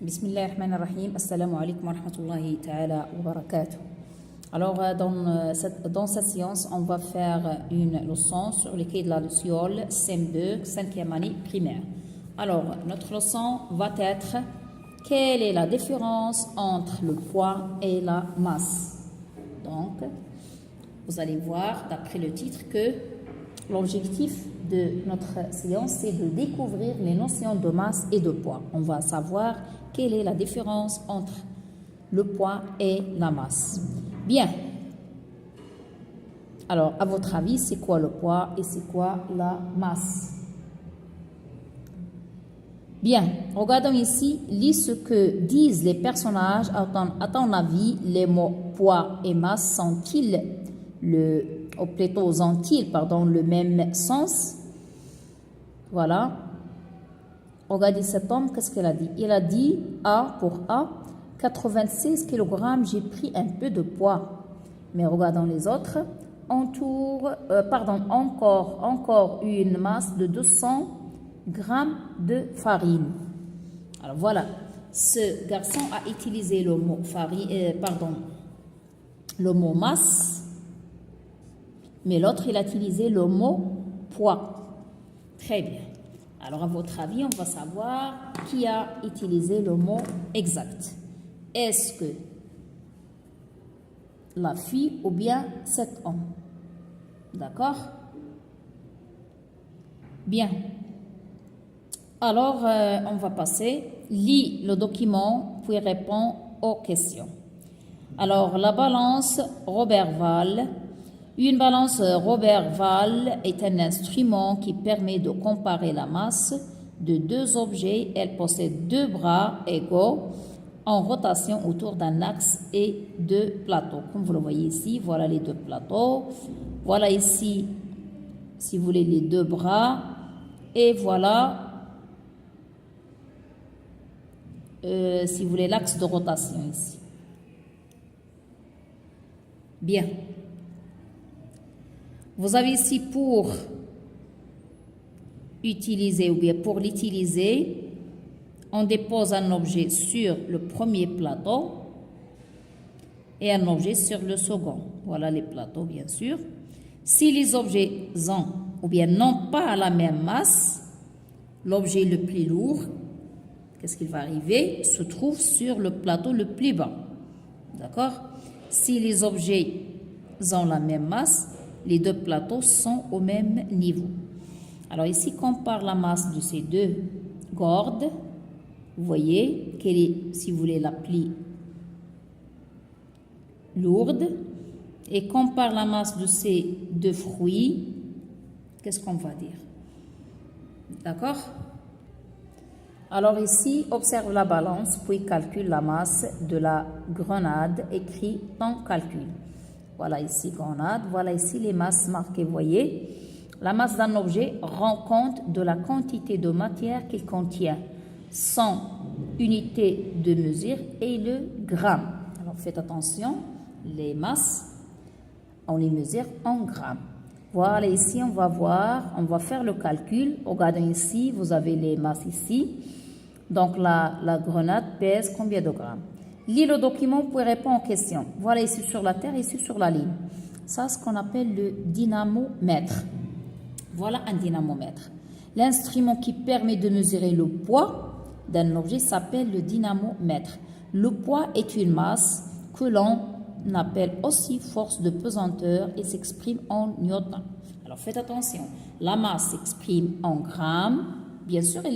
Bismillahirrahmanirrahim. Assalamu alaikum wa rahmatullahi ta'ala wa barakatuh. Alors, dans cette séance, on va faire une leçon sur les cahiers de la luciole CM2, 5e année primaire. Alors, notre leçon va être quelle est la différence entre le poids et la masse. Donc, vous allez voir d'après le titre que l'objectif de notre séance, c'est de découvrir les notions de masse et de poids. On va savoir quelle est la différence entre le poids et la masse. Bien. Alors, à votre avis, c'est quoi le poids et c'est quoi la masse? Bien, regardons ici, lis ce que disent les personnages. À ton avis, les mots poids et masse ont-ils le même sens? Voilà. Regardez cet homme, qu'est-ce qu'il a dit? Il a dit A pour A, 96 kg, j'ai pris un peu de poids. Mais regardons les autres. Encore une masse de 200 grammes de farine. Alors voilà, ce garçon a utilisé le mot le mot masse, mais l'autre il a utilisé le mot poids. Très bien. Alors à votre avis, on va savoir qui a utilisé le mot exact. Est-ce que la fille ou bien cet homme? D'accord? Bien. Alors, on va passer. Lis le document, puis réponds aux questions. Alors, la balance Roberval. Une balance Roberval est un instrument qui permet de comparer la masse de deux objets. Elle possède deux bras égaux en rotation autour d'un axe et deux plateaux. Comme vous le voyez ici, voilà les deux plateaux. Voilà ici, si vous voulez, les deux bras. Et voilà, si vous voulez, l'axe de rotation ici. Bien. Vous avez ici pour utiliser ou bien pour l'utiliser, on dépose un objet sur le premier plateau et un objet sur le second. Voilà les plateaux, bien sûr. Si les objets ont ou bien n'ont pas la même masse, l'objet le plus lourd, qu'est-ce qu'il va arriver? Se trouve sur le plateau le plus bas. D'accord? Si les objets ont la même masse, les deux plateaux sont au même niveau. Alors ici, compare la masse de ces deux cordes. Vous voyez quelle est, si vous voulez, la plus lourde. Et compare la masse de ces deux fruits. Qu'est-ce qu'on va dire? D'accord? Alors ici, observe la balance, puis calcule la masse de la grenade. Écris ton calcul. Voilà ici grenade, voilà ici les masses marquées, voyez. La masse d'un objet rend compte de la quantité de matière qu'il contient, son unité de mesure et le gramme. Alors faites attention, les masses, on les mesure en grammes. Voilà ici, on va faire le calcul. Regardez ici, vous avez les masses ici. Donc la grenade pèse combien de grammes? Lis le document pour répondre aux questions. Voilà ici sur la terre, ici sur la ligne. Ça, c'est ce qu'on appelle le dynamomètre. Voilà un dynamomètre. L'instrument qui permet de mesurer le poids d'un objet s'appelle le dynamomètre. Le poids est une masse que l'on appelle aussi force de pesanteur et s'exprime en newton. Alors faites attention, la masse s'exprime en grammes. Bien sûr, elle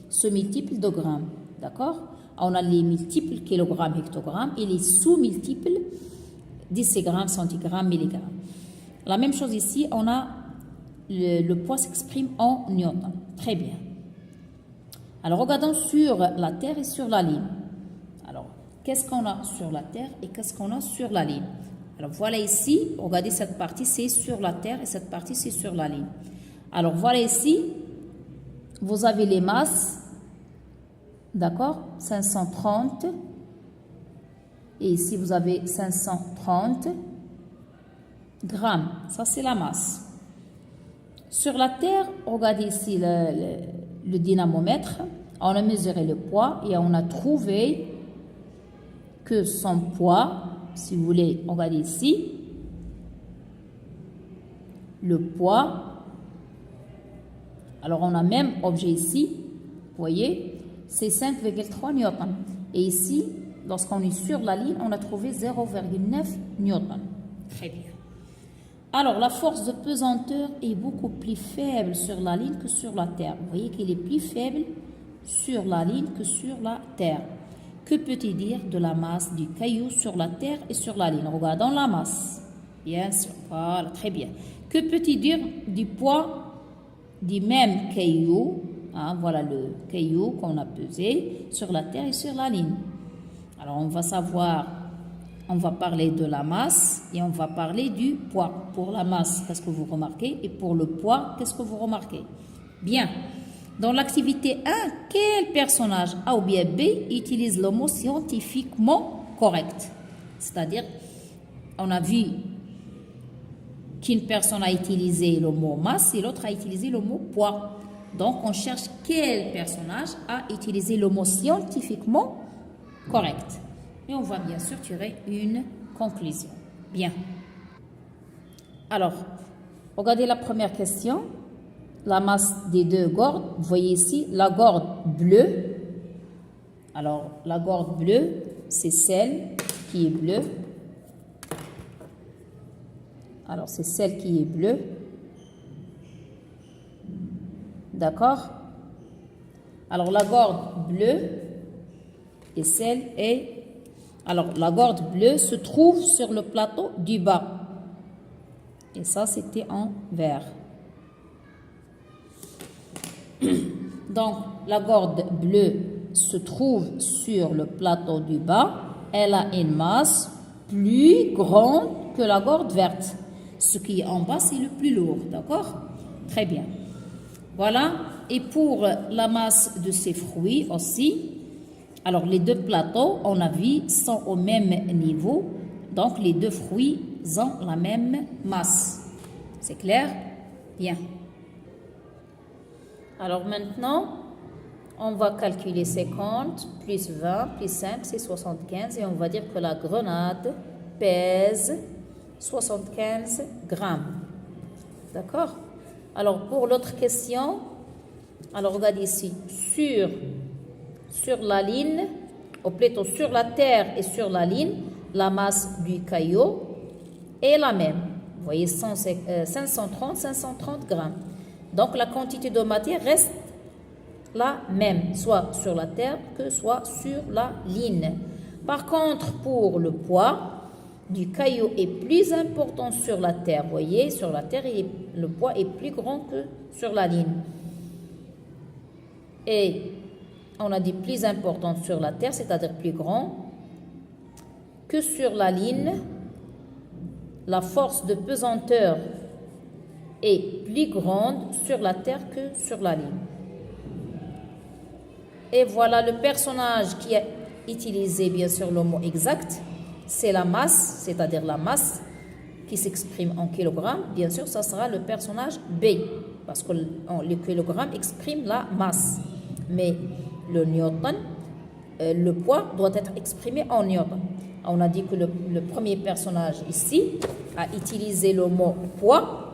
se multiplie de grammes. D'accord? On a les multiples kilogrammes, hectogrammes et les sous-multiples décigrammes, centigrammes, milligrammes. La même chose ici, on a le poids s'exprime en newton. Très bien. Alors, regardons sur la Terre et sur la ligne. Alors, qu'est-ce qu'on a sur la Terre et qu'est-ce qu'on a sur la ligne? Alors, voilà ici, regardez cette partie, c'est sur la Terre et cette partie, c'est sur la ligne. Alors, voilà ici, vous avez les masses. D'accord? 530. Et ici, vous avez 530 grammes. Ça, c'est la masse. Sur la Terre, regardez ici le dynamomètre. On a mesuré le poids et on a trouvé que son poids, si vous voulez, on va dire ici, le poids, alors on a même objet ici, vous voyez, c'est 5,3 newtons. Et ici, lorsqu'on est sur la ligne, on a trouvé 0,9 newton. Très bien. Alors, la force de pesanteur est beaucoup plus faible sur la ligne que sur la terre. Vous voyez qu'il est plus faible sur la ligne que sur la terre. Que peut-il dire de la masse du caillou sur la terre et sur la ligne? Regardons la masse. Bien sûr, voilà, très bien. Que peut-il dire du poids du même caillou? Hein, voilà le caillou qu'on a pesé sur la terre et sur la ligne. Alors, on va savoir, on va parler de la masse et on va parler du poids. Pour la masse, qu'est-ce que vous remarquez? Et pour le poids, qu'est-ce que vous remarquez? Bien. Dans l'activité 1, quel personnage A ou bien B utilise le mot scientifiquement correct? C'est-à-dire, on a vu qu'une personne a utilisé le mot masse et l'autre a utilisé le mot poids. Donc, on cherche quel personnage a utilisé le mot scientifiquement correct. Et on va bien sûr tirer une conclusion. Bien. Alors, regardez la première question. La masse des deux gourdes. Vous voyez ici la gourde bleue. Alors, la gourde bleue, c'est celle qui est bleue. Alors, c'est celle qui est bleue. D'accord? Alors, la gourde bleue et celle est... Alors, la gourde bleue se trouve sur le plateau du bas. Et ça, c'était en vert. Donc, la gourde bleue se trouve sur le plateau du bas. Elle a une masse plus grande que la gourde verte. Ce qui est en bas, c'est le plus lourd. D'accord? Très bien. Voilà. Et pour la masse de ces fruits aussi, alors les deux plateaux, on a vu, sont au même niveau. Donc, les deux fruits ont la même masse. C'est clair? Bien. Alors maintenant, on va calculer 50 plus 20 plus 5, c'est 75. Et on va dire que la grenade pèse 75 grammes. D'accord? Alors pour l'autre question, alors regardez ici, sur la ligne, ou plutôt sur la terre et sur la ligne, la masse du caillou est la même. Vous voyez, 530 grammes. Donc, la quantité de matière reste la même, soit sur la terre que soit sur la ligne. Par contre, pour le poids du caillou est plus important sur la terre. Vous voyez, sur la terre, le poids est plus grand que sur la ligne. Et on a dit plus important sur la terre, c'est-à-dire plus grand que sur la ligne. La force de pesanteur est plus grande sur la terre que sur la ligne. Et voilà le personnage qui a utilisé bien sûr le mot exact, c'est la masse, c'est-à-dire la masse qui s'exprime en kilogrammes. Bien sûr, ça sera le personnage B, parce que le kilogramme exprime la masse. Mais le newton, le poids doit être exprimé en newton. On a dit que le premier personnage ici a utilisé le mot poids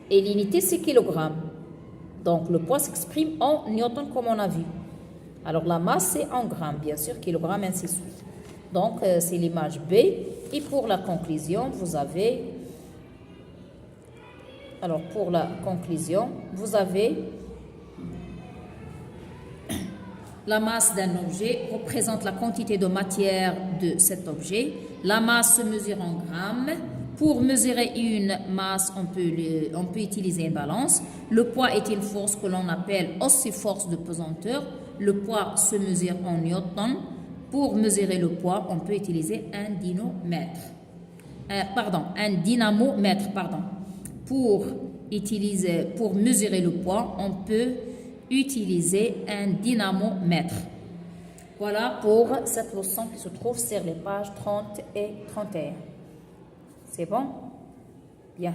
et l'unité c'est kilogramme. Donc le poids s'exprime en newton comme on a vu. Alors la masse c'est en grammes, bien sûr, kilogramme, ainsi de suite. Donc c'est l'image B. Et pour la conclusion, vous avez... Alors pour la conclusion, vous avez... La masse d'un objet représente la quantité de matière de cet objet. La masse se mesure en grammes. Pour mesurer une masse, on peut utiliser une balance. Le poids est une force que l'on appelle aussi force de pesanteur. Le poids se mesure en newton. Pour mesurer le poids, on peut utiliser un dynamomètre. Un dynamomètre. Pour mesurer le poids, on peut utiliser un dynamomètre. Voilà pour cette leçon qui se trouve sur les pages 30 et 31. C'est bon? Bien.